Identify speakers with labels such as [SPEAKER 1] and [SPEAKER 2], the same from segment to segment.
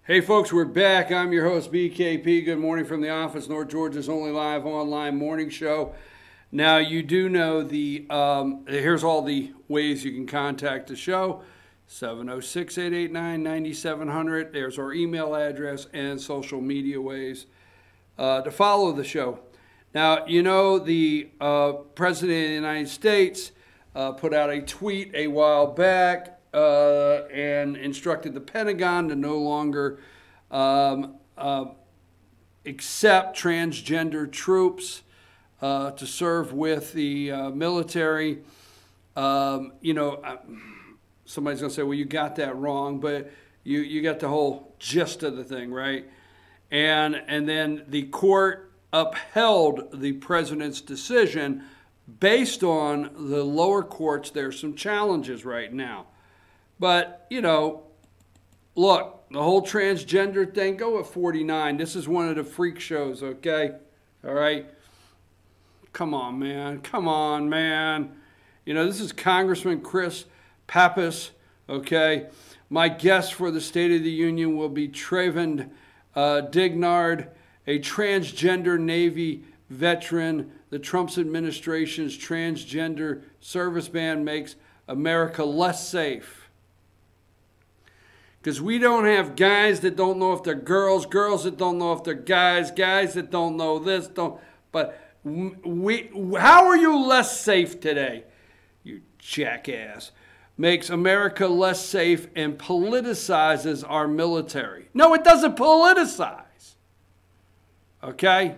[SPEAKER 1] Hey folks, we're back. I'm your host, BKP. Good morning from the office, North Georgia's only live online morning show. Now, you do know here's all the ways you can contact the show. 706-889-9700. There's our email address and social media ways to follow the show. Now, you know the President of the United States put out a tweet a while back and instructed the Pentagon to no longer accept transgender troops to serve with the military. Somebody's going to say, well, you got that wrong, but you got the whole gist of the thing, right? And then the court upheld the president's decision based on the lower courts. There's some challenges right now. But, look, the whole transgender thing, go at 49. This is one of the freak shows, okay? All right? Come on, man. Come on, man. This is Congressman Chris Pappas, okay? My guest for the State of the Union will be Trayvon Dignard, a transgender Navy veteran. The Trump administration's transgender service ban makes America less safe. Because we don't have guys that don't know if they're girls, girls that don't know if they're guys, guys that don't know this, but how are you less safe today, you jackass? Makes America less safe and politicizes our military. No, it doesn't politicize. Okay?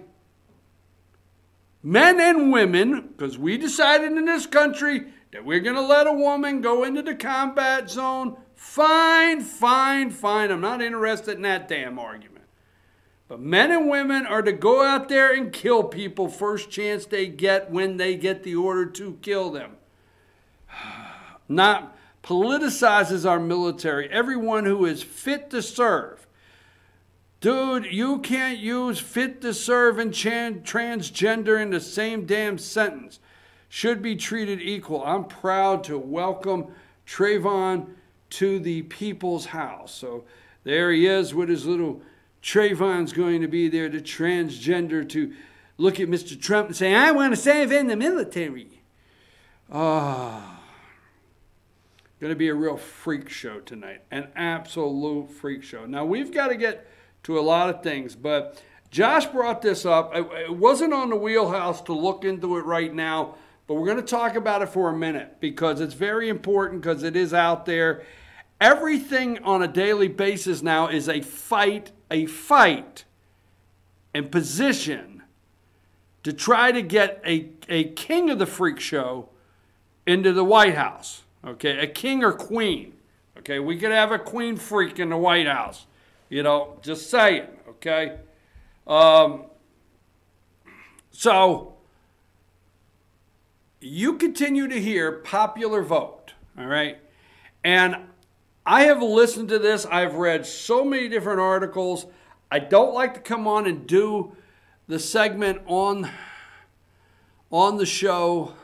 [SPEAKER 1] Men and women, because we decided in this country that we're going to let a woman go into the combat zone. Fine, fine, fine. I'm not interested in that damn argument. But men and women are to go out there and kill people first chance they get when they get the order to kill them. Not politicizes our military. Everyone who is fit to serve. Dude, you can't use fit to serve and transgender in the same damn sentence. Should be treated equal. I'm proud to welcome Trayvon to the people's house. So there he is with his little, Trayvon's going to be there, the transgender, to look at Mr. Trump and say, I want to serve in the military. Going to be a real freak show tonight. An absolute freak show. Now, we've got to get to a lot of things, but Josh brought this up. It wasn't on the wheelhouse to look into it right now, but we're going to talk about it for a minute because it's very important, because it is out there. Everything on a daily basis now is a fight and position to try to get a king of the freak show into the White House. Okay, a king or queen. Okay, we could have a queen freak in the White House. Just saying, okay? So, you continue to hear popular vote, all right? And I have listened to this. I've read so many different articles. I don't like to come on and do the segment on the show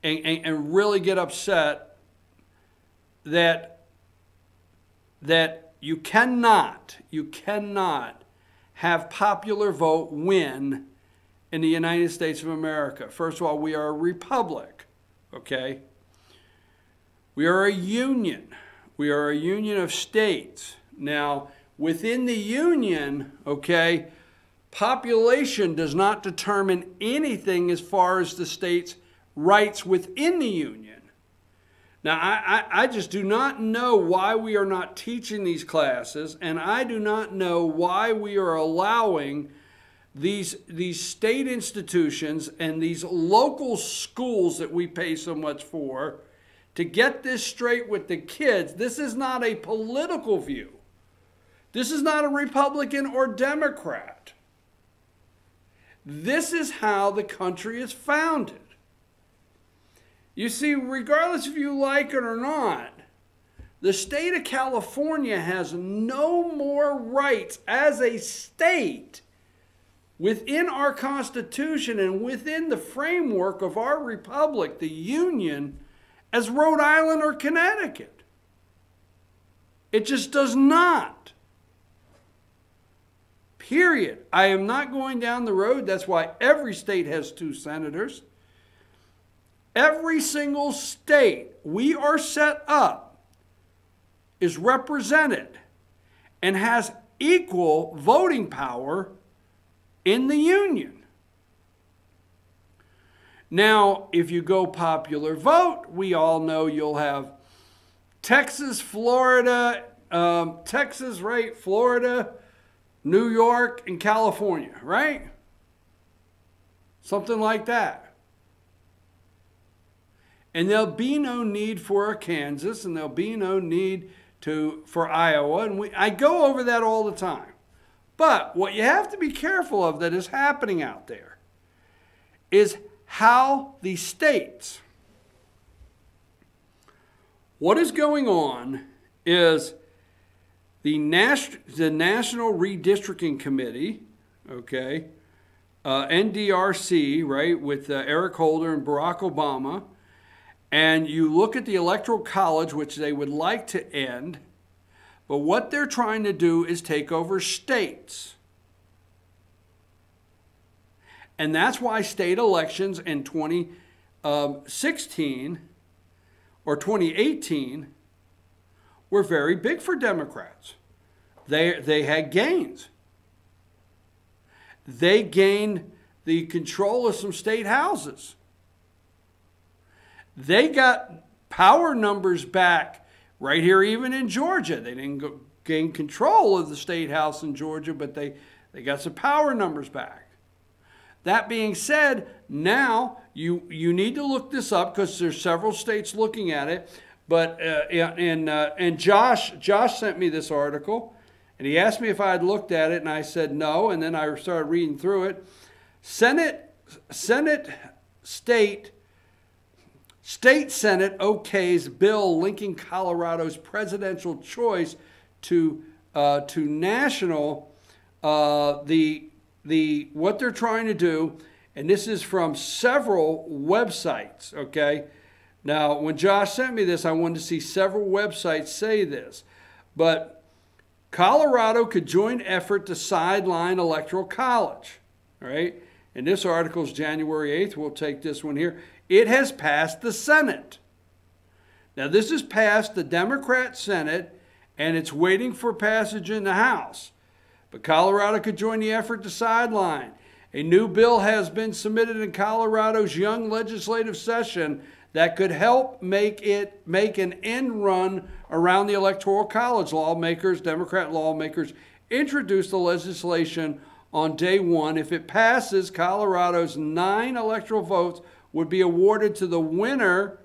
[SPEAKER 1] and really get upset that you cannot have popular vote win in the United States of America. First of all, we are a republic, okay? We are a union. We are a union of states. Now, within the union, okay, population does not determine anything as far as the state's rights within the union. Now, I just do not know why we are not teaching these classes, and I do not know why we are allowing these state institutions and these local schools that we pay so much for to get this straight with the kids. This is not a political view. This is not a Republican or Democrat. This is how the country is founded. You see, regardless if you like it or not, the state of California has no more rights as a state within our Constitution and within the framework of our republic, the Union, as Rhode Island or Connecticut. It just does not. period. I am not going down the road. That's why every state has 2 senators. Every single state we are set up is represented and has equal voting power in the union. Now, if you go popular vote, we all know you'll have Texas, Florida, Florida, New York, and California, right? Something like that. And there'll be no need for a Kansas, and there'll be no need for Iowa. And I go over that all the time. But what you have to be careful of that is happening out there is how the states, what is going on is the National Redistricting Committee, okay, NDRC, right, with Eric Holder and Barack Obama, and you look at the Electoral College, which they would like to end, but what they're trying to do is take over states. And that's why state elections in 2016 or 2018 were very big for Democrats. They had gains. They gained the control of some state houses. They got power numbers back right here, even in Georgia. They didn't gain control of the state house in Georgia, but they got some power numbers back. That being said, now you need to look this up because there's several states looking at it. But and Josh sent me this article, and he asked me if I had looked at it, and I said no. And then I started reading through it. State Senate okays bill linking Colorado's presidential choice to national. What they're trying to do, and this is from several websites. Okay, now when Josh sent me this, I wanted to see several websites say this, but Colorado could join effort to sideline Electoral College. All right, and this article is January 8th. We'll take this one here. It has passed the Senate. Now, this has passed the Democrat Senate, and it's waiting for passage in the House. But Colorado could join the effort to sideline. A new bill has been submitted in Colorado's young legislative session that could help make an end run around the Electoral College. Democrat lawmakers, introduced the legislation on day one. If it passes, Colorado's 9 electoral votes would be awarded to the winner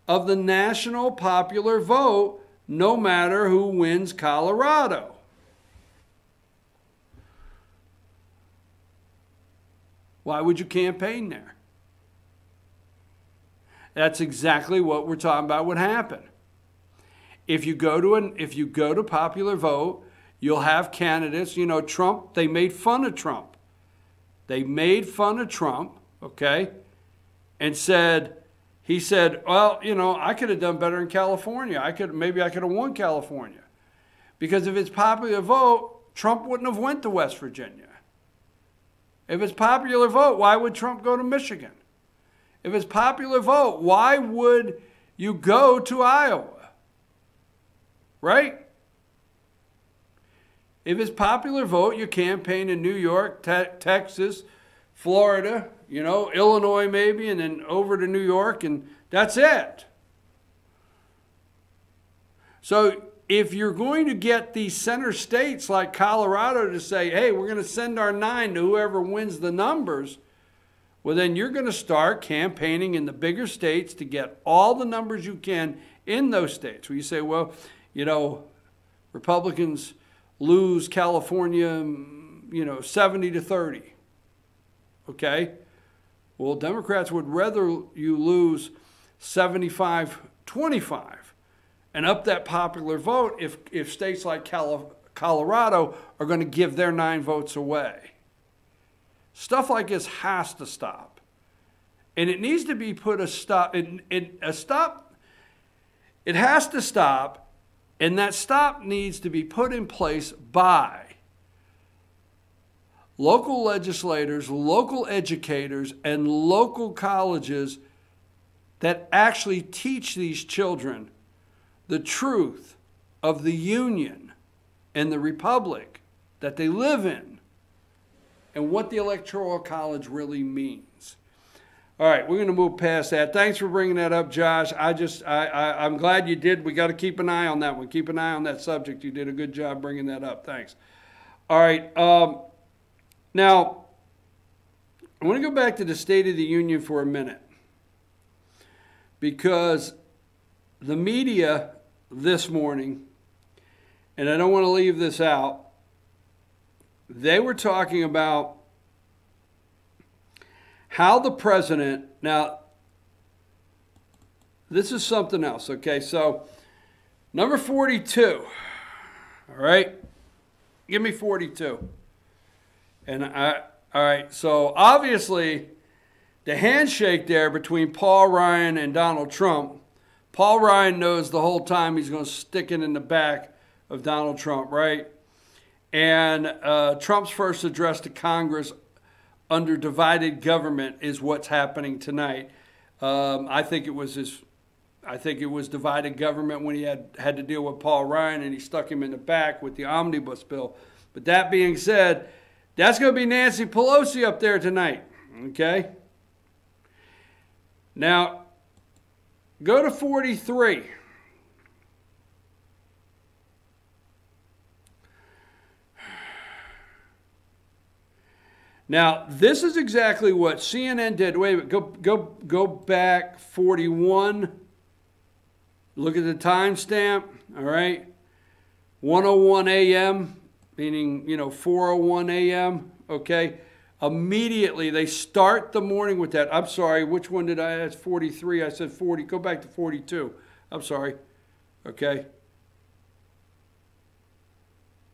[SPEAKER 1] of the national popular vote, no matter who wins Colorado. Why would you campaign there? That's exactly what we're talking about would happen. If you go to popular vote, you'll have candidates. You know, Trump, they made fun of Trump. They made fun of Trump, okay? And he said, well, you know, I could have done better in California. Maybe I could have won California. Because if it's popular vote, Trump wouldn't have went to West Virginia. If it's popular vote, why would Trump go to Michigan? If it's popular vote, why would you go to Iowa? Right? If it's popular vote, you campaign in New York, Texas, Florida, you know, Illinois maybe, and then over to New York, and that's it. So if you're going to get these center states like Colorado to say, hey, we're going to send our 9 to whoever wins the numbers, well, then you're going to start campaigning in the bigger states to get all the numbers you can in those states. Where you say, well, you know, Republicans lose California, you know, 70-30. Okay? Well, Democrats would rather you lose 75-25 and up that popular vote if states like Colorado are going to give their 9 votes away. Stuff like this has to stop. And it needs to be put a stop. It has to stop, and that stop needs to be put in place by local legislators, local educators, and local colleges that actually teach these children the truth of the Union and the Republic that they live in and what the Electoral College really means. All right, we're going to move past that. Thanks for bringing that up, Josh. I'm glad you did. We got to keep an eye on that one. Keep an eye on that subject. You did a good job bringing that up. Thanks. All right. Now, I want to go back to the State of the Union for a minute, because the media this morning, and I don't want to leave this out, they were talking about how the president, now, this is something else, okay? So, number 42, all right? Give me 42. And all right, so obviously, the handshake there between Paul Ryan and Donald Trump, Paul Ryan knows the whole time he's going to stick it in the back of Donald Trump, right? And Trump's first address to Congress under divided government is what's happening tonight. I think it was divided government when he had to deal with Paul Ryan and he stuck him in the back with the omnibus bill. But that being said, that's going to be Nancy Pelosi up there tonight, okay? Now, go to 43. Now, this is exactly what CNN did. Wait a minute, go back 41. Look at the timestamp, all right? 1:01 a.m., meaning, 4:01 a.m., okay? Immediately, they start the morning with that. I'm sorry, which one did I ask? 43. I said 40. Go back to 42. I'm sorry, okay?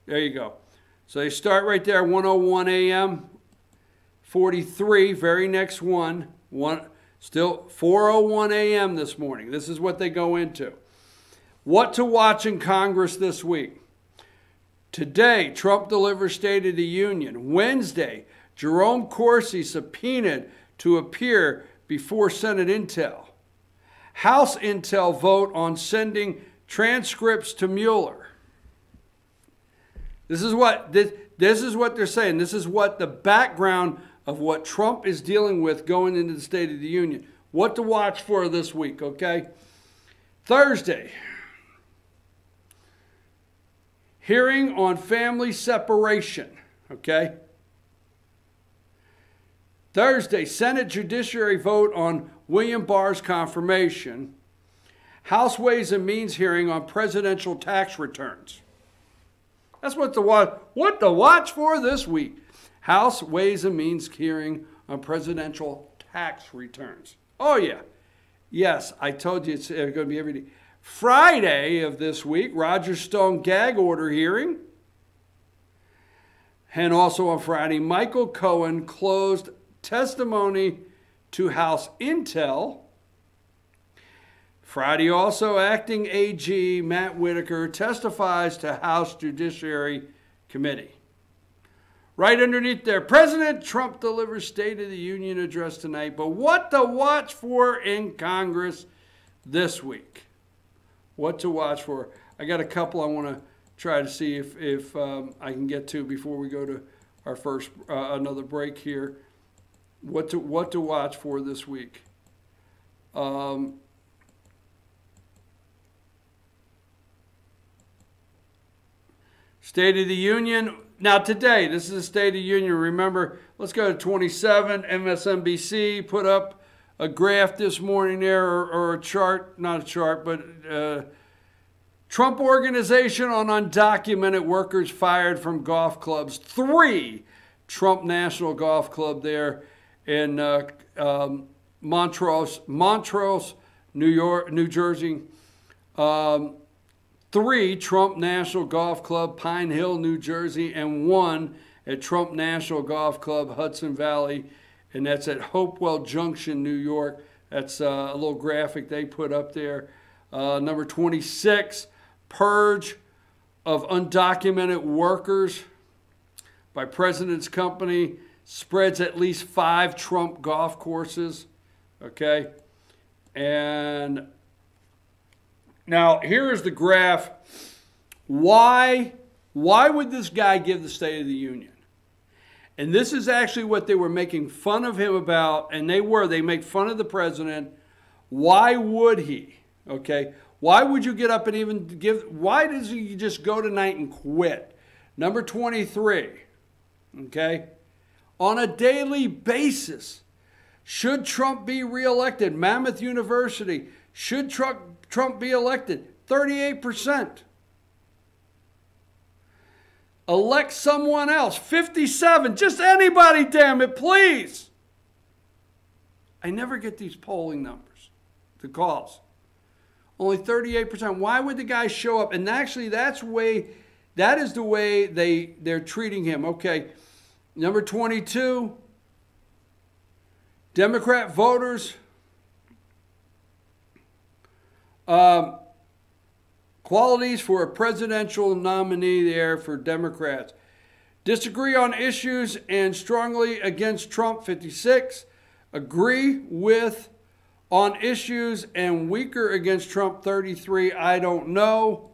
[SPEAKER 1] There you go. So they start right there, 1:01 a.m., 43, very next one, still 4:01 a.m. this morning. This is what they go into. What to watch in Congress this week. Today, Trump delivers State of the Union. Wednesday, Jerome Corsi subpoenaed to appear before Senate Intel. House Intel vote on sending transcripts to Mueller. This is what they're saying. This is what the background of what Trump is dealing with going into the State of the Union. What to watch for this week, okay? Thursday, hearing on family separation, okay? Thursday, Senate Judiciary vote on William Barr's confirmation. House Ways and Means hearing on presidential tax returns. That's what to watch for this week. House Ways and Means hearing on presidential tax returns. Oh, yeah. Yes, I told you it's going to be every day. Friday of this week, Roger Stone gag order hearing. And also on Friday, Michael Cohen closed testimony to House Intel. Friday also, acting AG Matt Whitaker testifies to House Judiciary Committee. Right underneath there, President Trump delivers State of the Union address tonight. But what to watch for in Congress this week? What to watch for? I got a couple I want to try to see if I can get to before we go to our first another break here. What to watch for this week? State of the Union. Now today, this is the State of the Union. Remember, let's go to 27. MSNBC put up a graph this morning there, or a chart, not a chart, but Trump Organization on undocumented workers fired from golf clubs. 3 Trump National Golf Club there in Montrose, New Jersey. 3 Trump National Golf Club, Pine Hill, New Jersey, and 1 at Trump National Golf Club, Hudson Valley, and that's at Hopewell Junction, New York. That's a little graphic they put up there. Number 26, purge of undocumented workers by President's Company spreads at least 5 Trump golf courses. Okay. And now here is the graph. Why would this guy give the State of the Union? And this is actually what they were making fun of him about, and they make fun of the president. Why would he? Okay. Why would you get up and even why does he just go tonight and quit? Number 23. Okay. On a daily basis, should Trump be reelected? Mammoth University, should Trump be elected? 38%. Elect someone else. 57. Just anybody, damn it, please. I never get these polling numbers, the calls. Only 38%. Why would the guy show up? And actually, that is the way they're treating him. Okay. Number 22. Democrat voters. Qualities for a presidential nominee there for Democrats. Disagree on issues and strongly against Trump, 56. Agree with on issues and weaker against Trump, 33. I don't know.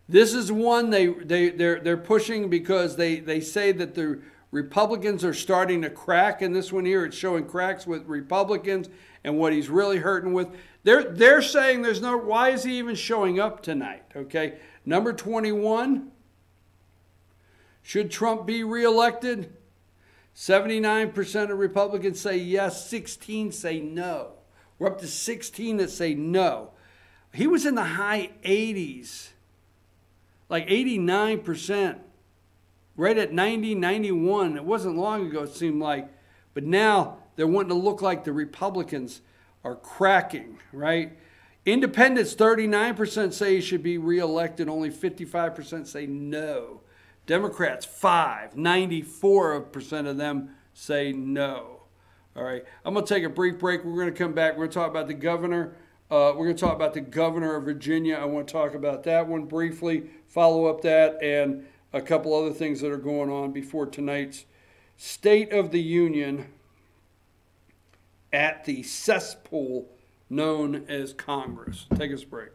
[SPEAKER 1] This is one they're pushing because they say that the Republicans are starting to crack. In this one here, it's showing cracks with Republicans and what he's really hurting with. They're saying there's no, why is he even showing up tonight? Okay. Number 21. Should Trump be reelected? 79% of Republicans say yes. 16 say no. We're up to 16 that say no. He was in the high 80s. Like 89%. Right at 90, 91. It wasn't long ago, it seemed like. But now they're wanting to look like the Republicans are cracking, right? Independents, 39% say he should be reelected. Only 55% say no. Democrats, 94% of them say no. All right, I'm going to take a brief break. We're going to come back. We're going to talk about the governor. We're going to talk about the governor of Virginia. I want to talk about that one briefly, follow up that, and a couple other things that are going on before tonight's State of the Union at the cesspool known as Congress. Take us a break.